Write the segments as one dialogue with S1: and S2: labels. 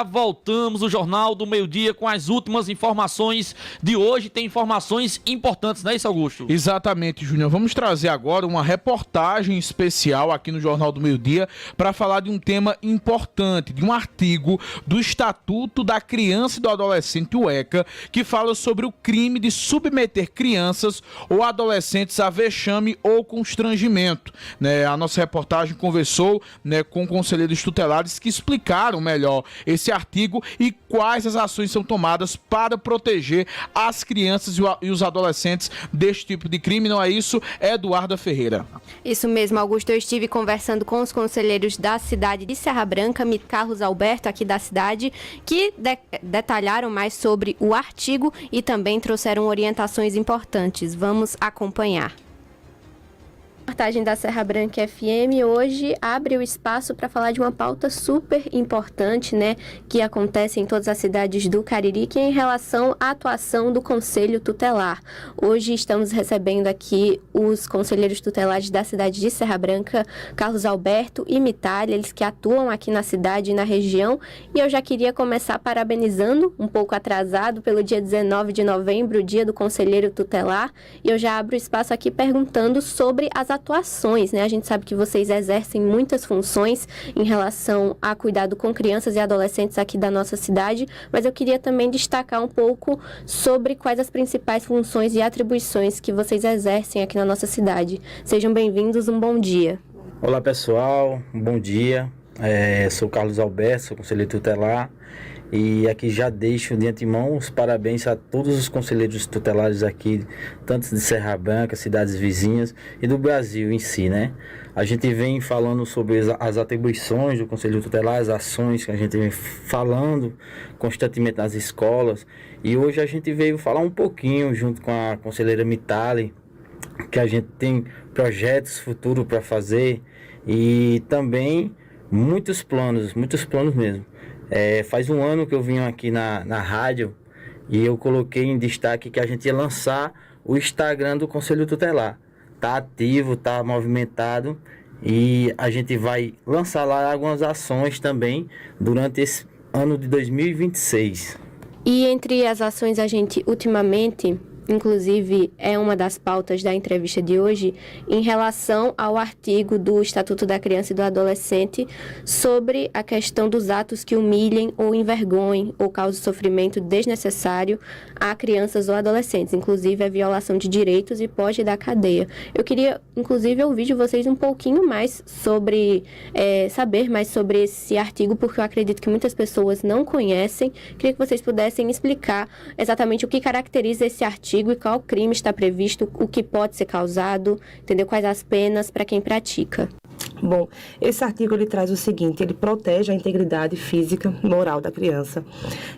S1: já voltamos, o Jornal do Meio-Dia, com as últimas informações de hoje. Tem informações importantes, não é isso, Augusto?
S2: Exatamente, Júnior. Vamos trazer agora uma reportagem especial aqui no Jornal do Meio-Dia para falar de um tema importante, de um artigo do Estatuto da Criança e do Adolescente, o ECA, que fala sobre o crime de submeter crianças ou adolescentes a vexame ou constrangimento. A nossa reportagem conversou com conselheiros tutelares que explicaram melhor esse artigo e quais as ações são tomadas para proteger as crianças e os adolescentes deste tipo de crime. Não é isso, Eduarda Ferreira?
S3: Isso mesmo, Augusto. Eu estive conversando com os conselheiros da cidade de Serra Branca, Carlos Alberto, aqui da cidade, que detalharam mais sobre o artigo e também trouxeram orientações importantes. Vamos acompanhar. A reportagem da Serra Branca FM hoje abre o espaço para falar de uma pauta super importante, que acontece em todas as cidades do Cariri, que é em relação à atuação do Conselho Tutelar. Hoje estamos recebendo aqui os conselheiros tutelares da cidade de Serra Branca, Carlos Alberto e Mitalha, eles que atuam aqui na cidade e na região, e eu já queria começar parabenizando, um pouco atrasado, pelo dia 19 de novembro, o dia do Conselheiro Tutelar, e eu já abro o espaço aqui perguntando sobre as atuações, A gente sabe que vocês exercem muitas funções em relação a cuidado com crianças e adolescentes aqui da nossa cidade, mas eu queria também destacar um pouco sobre quais as principais funções e atribuições que vocês exercem aqui na nossa cidade. Sejam bem-vindos, um bom dia.
S4: Olá pessoal, um bom dia. Sou Carlos Alberto, sou conselheiro tutelar. E aqui já deixo de antemão os parabéns a todos os conselheiros tutelares aqui, tanto de Serra Branca, cidades vizinhas e do Brasil em si, A gente vem falando sobre as atribuições do Conselho Tutelar, as ações que a gente vem falando constantemente nas escolas. E hoje a gente veio falar um pouquinho junto com a conselheira Mitali, que a gente tem projetos futuros para fazer e também muitos planos mesmo. Faz um ano que eu vim aqui na rádio e eu coloquei em destaque que a gente ia lançar o Instagram do Conselho Tutelar. Tá ativo, tá movimentado e a gente vai lançar lá algumas ações também durante esse ano de 2026.
S3: E entre as ações a gente ultimamente... Inclusive, é uma das pautas da entrevista de hoje, em relação ao artigo do Estatuto da Criança e do Adolescente sobre a questão dos atos que humilhem ou envergonhem ou causem sofrimento desnecessário a crianças ou adolescentes, inclusive a violação de direitos e pode dar cadeia. Eu queria, inclusive, ouvir de vocês um pouquinho mais sobre, saber mais sobre esse artigo, porque eu acredito que muitas pessoas não conhecem. Queria que vocês pudessem explicar exatamente o que caracteriza esse artigo e qual crime está previsto, o que pode ser causado, entendeu? Quais as penas para quem pratica.
S5: Bom, esse artigo ele traz o seguinte, ele protege a integridade física e moral da criança.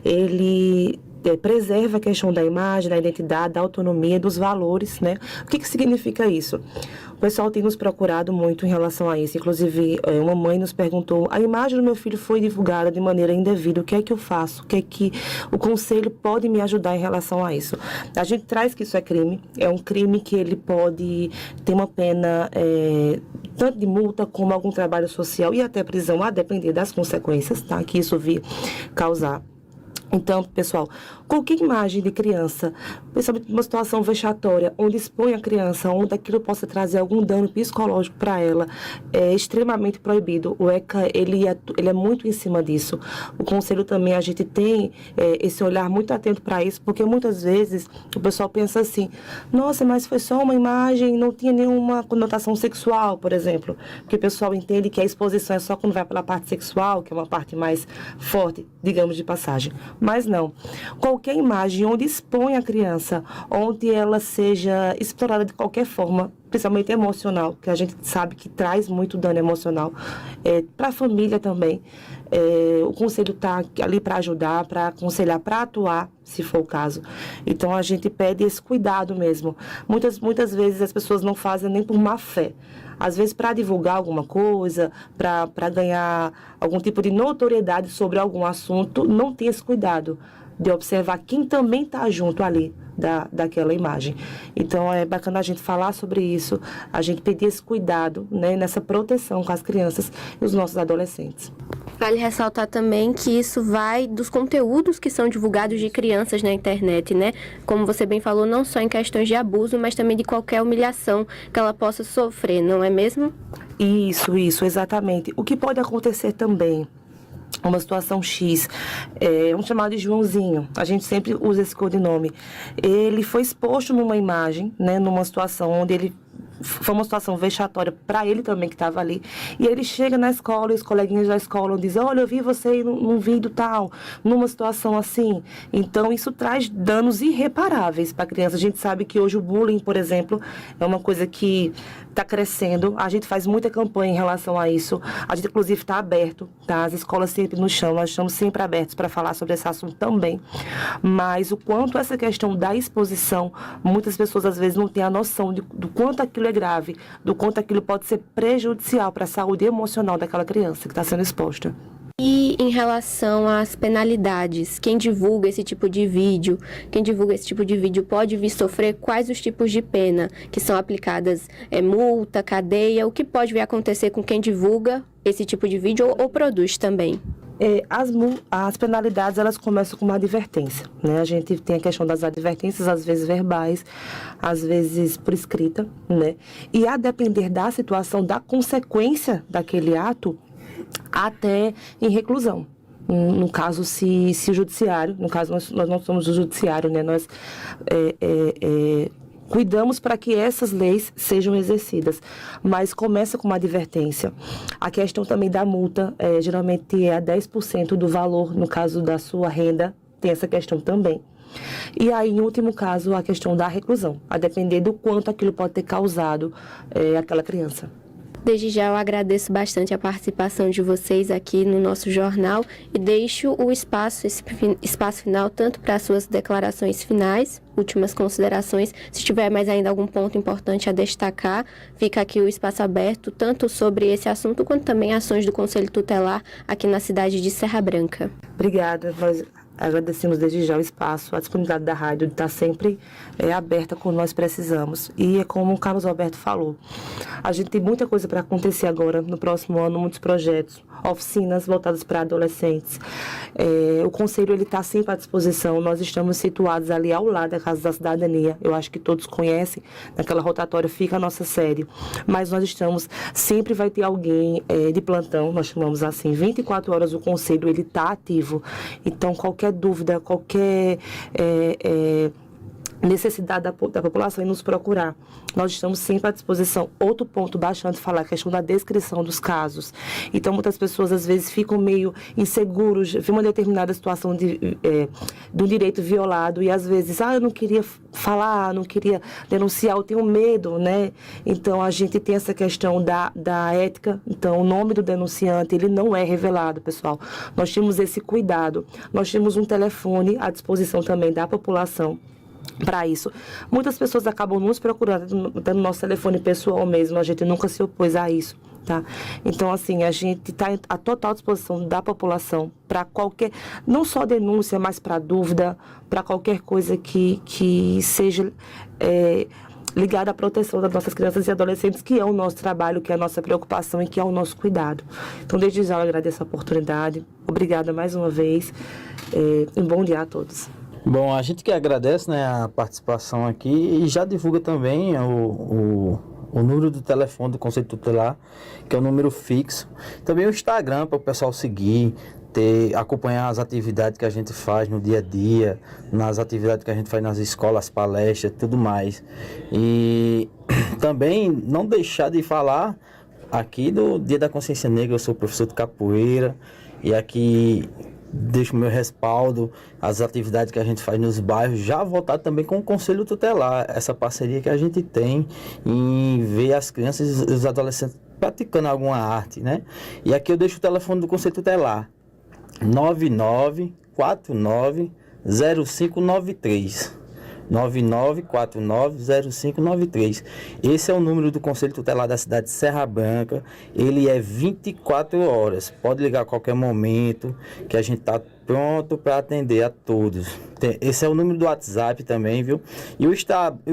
S5: Ele preserva a questão da imagem, da identidade, da autonomia, dos valores, O que significa isso? O pessoal tem nos procurado muito em relação a isso. Inclusive, uma mãe nos perguntou, a imagem do meu filho foi divulgada de maneira indevida, o que é que eu faço? O que é que o conselho pode me ajudar em relação a isso? A gente traz que isso é um crime que ele pode ter uma pena tanto de multa como algum trabalho social e até prisão, a depender das consequências, que isso vir causar. Então, pessoal, qualquer imagem de criança, principalmente uma situação vexatória, onde expõe a criança, onde aquilo possa trazer algum dano psicológico para ela, é extremamente proibido. O ECA, ele é muito em cima disso. O Conselho também, a gente tem esse olhar muito atento para isso, porque muitas vezes o pessoal pensa assim, nossa, mas foi só uma imagem, não tinha nenhuma conotação sexual, por exemplo. Porque o pessoal entende que a exposição é só quando vai pela parte sexual, que é uma parte mais forte, digamos, de passagem. Mas não. Qualquer imagem onde expõe a criança, onde ela seja explorada de qualquer forma, principalmente emocional, que a gente sabe que traz muito dano emocional, para a família também. O conselho está ali para ajudar, para aconselhar, para atuar, se for o caso. Então, a gente pede esse cuidado mesmo. Muitas vezes as pessoas não fazem nem por má fé. Às vezes, para divulgar alguma coisa, para ganhar algum tipo de notoriedade sobre algum assunto, não tem esse cuidado de observar quem também está junto ali daquela imagem. Então, é bacana a gente falar sobre isso, a gente pedir esse cuidado, nessa proteção com as crianças e os nossos adolescentes.
S3: Vale ressaltar também que isso vai dos conteúdos que são divulgados de crianças na internet, né? Como você bem falou, não só em questões de abuso, mas também de qualquer humilhação que ela possa sofrer, não é mesmo?
S5: Isso, exatamente. O que pode acontecer também, uma situação X, vamos chamar de Joãozinho, a gente sempre usa esse codinome. Ele foi exposto numa imagem, né, numa situação onde ele foi uma situação vexatória para ele também que estava ali, e ele chega na escola e os coleguinhas da escola dizem, olha, eu vi você num vídeo tal, numa situação assim. Então isso traz danos irreparáveis para a criança. A gente sabe que hoje o bullying, por exemplo, é uma coisa que está crescendo, a gente faz muita campanha em relação a isso, a gente inclusive está aberto, tá? As escolas sempre nos chamam, nós estamos sempre abertos para falar sobre esse assunto também, mas o quanto essa questão da exposição, muitas pessoas às vezes não têm a noção do quanto aquilo é grave, do quanto aquilo pode ser prejudicial para a saúde emocional daquela criança que está sendo exposta.
S3: E em relação às penalidades, quem divulga esse tipo de vídeo, pode vir sofrer quais os tipos de pena que são aplicadas? Multa, cadeia, o que pode vir acontecer com quem divulga esse tipo de vídeo ou produz também?
S5: As penalidades, elas começam com uma advertência, né? A gente tem a questão das advertências, às vezes verbais, às vezes por escrita, né? E a depender da situação, da consequência daquele ato, até em reclusão. No caso, se o judiciário, no caso nós não somos o judiciário, né? Nós cuidamos para que essas leis sejam exercidas, mas começa com uma advertência. A questão também da multa, geralmente é a 10% do valor, no caso da sua renda, tem essa questão também. E aí, em último caso, a questão da reclusão, a depender do quanto aquilo pode ter causado àquela criança.
S3: Desde já eu agradeço bastante a participação de vocês aqui no nosso jornal e deixo esse espaço final tanto para as suas declarações finais, últimas considerações. Se tiver mais ainda algum ponto importante a destacar, fica aqui o espaço aberto, tanto sobre esse assunto quanto também ações do Conselho Tutelar aqui na cidade de Serra Branca.
S5: Obrigada. Nós agradecemos desde já o espaço, a disponibilidade da rádio de estar sempre aberta quando nós precisamos. E é como o Carlos Alberto falou, a gente tem muita coisa para acontecer agora, no próximo ano, muitos projetos, oficinas voltadas para adolescentes. O Conselho está sempre à disposição, nós estamos situados ali ao lado da Casa da Cidadania, eu acho que todos conhecem, naquela rotatória fica a nossa sede, mas nós estamos, sempre vai ter alguém de plantão, nós chamamos assim, 24 horas o Conselho está ativo, então qualquer dúvida, qualquer necessidade da população em nos procurar. Nós estamos sempre à disposição. Outro ponto bastante falar, a questão da descrição dos casos. Então, muitas pessoas, às vezes, ficam meio inseguros, vê uma determinada situação de um direito violado e, às vezes, eu não queria falar, não queria denunciar, eu tenho medo, né? Então, a gente tem essa questão da ética. Então, o nome do denunciante, ele não é revelado, pessoal. Nós temos esse cuidado. Nós temos um telefone à disposição também da população para isso. Muitas pessoas acabam nos procurando no nosso telefone pessoal mesmo, a gente nunca se opôs a isso, tá? Então, assim, a gente está à total disposição da população para qualquer, não só denúncia, mas para dúvida, para qualquer coisa que seja ligada à proteção das nossas crianças e adolescentes, que é o nosso trabalho, que é a nossa preocupação e que é o nosso cuidado. Então, desde já eu agradeço a oportunidade. Obrigada mais uma vez. Um bom dia a todos.
S4: Bom, a gente que agradece, né, a participação aqui e já divulga também o número do telefone do Conselho Tutelar, que é o número fixo. Também o Instagram para o pessoal seguir, acompanhar as atividades que a gente faz no dia a dia, nas atividades que a gente faz nas escolas, palestras, tudo mais. E também não deixar de falar aqui do Dia da Consciência Negra. Eu sou professor de capoeira e aqui deixo o meu respaldo às atividades que a gente faz nos bairros, já voltado também com o Conselho Tutelar, essa parceria que a gente tem em ver as crianças e os adolescentes praticando alguma arte, né? E aqui eu deixo o telefone do Conselho Tutelar, 99490593. 99490593. Esse é o número do Conselho Tutelar da cidade de Serra Branca. Ele é 24 horas. Pode ligar a qualquer momento, que a gente está pronto para atender a todos. Esse é o número do WhatsApp também, viu? E o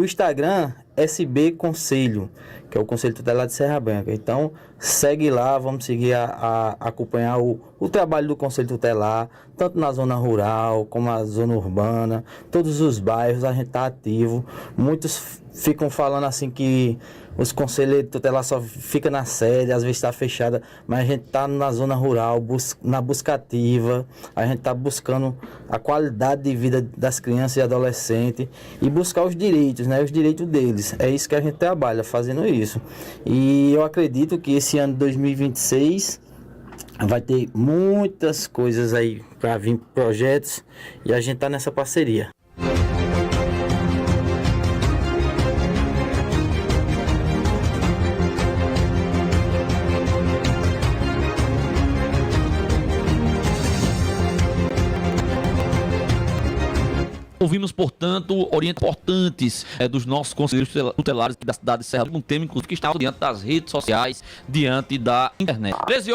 S4: Instagram SB Conselho, que é o Conselho Tutelar de Serra Branca. Então, segue lá, vamos seguir a acompanhar o trabalho do Conselho Tutelar, tanto na zona rural como na zona urbana, todos os bairros a gente está ativo. Muitos ficam falando assim que os conselheiros tutelares só fica na sede, às vezes está fechada, mas a gente está na zona rural, na busca ativa, a gente está buscando a qualidade de vida das crianças e adolescentes e buscar os direitos, né, os direitos deles. É isso que a gente trabalha, fazendo isso. E eu acredito que esse ano de 2026 vai ter muitas coisas aí para vir, projetos, e a gente está nessa parceria.
S1: Ouvimos, portanto, orientações importantes dos nossos conselheiros tutelares aqui da cidade de Serra, um tema, inclusive, que estava diante das redes sociais, diante da internet. 13 horas.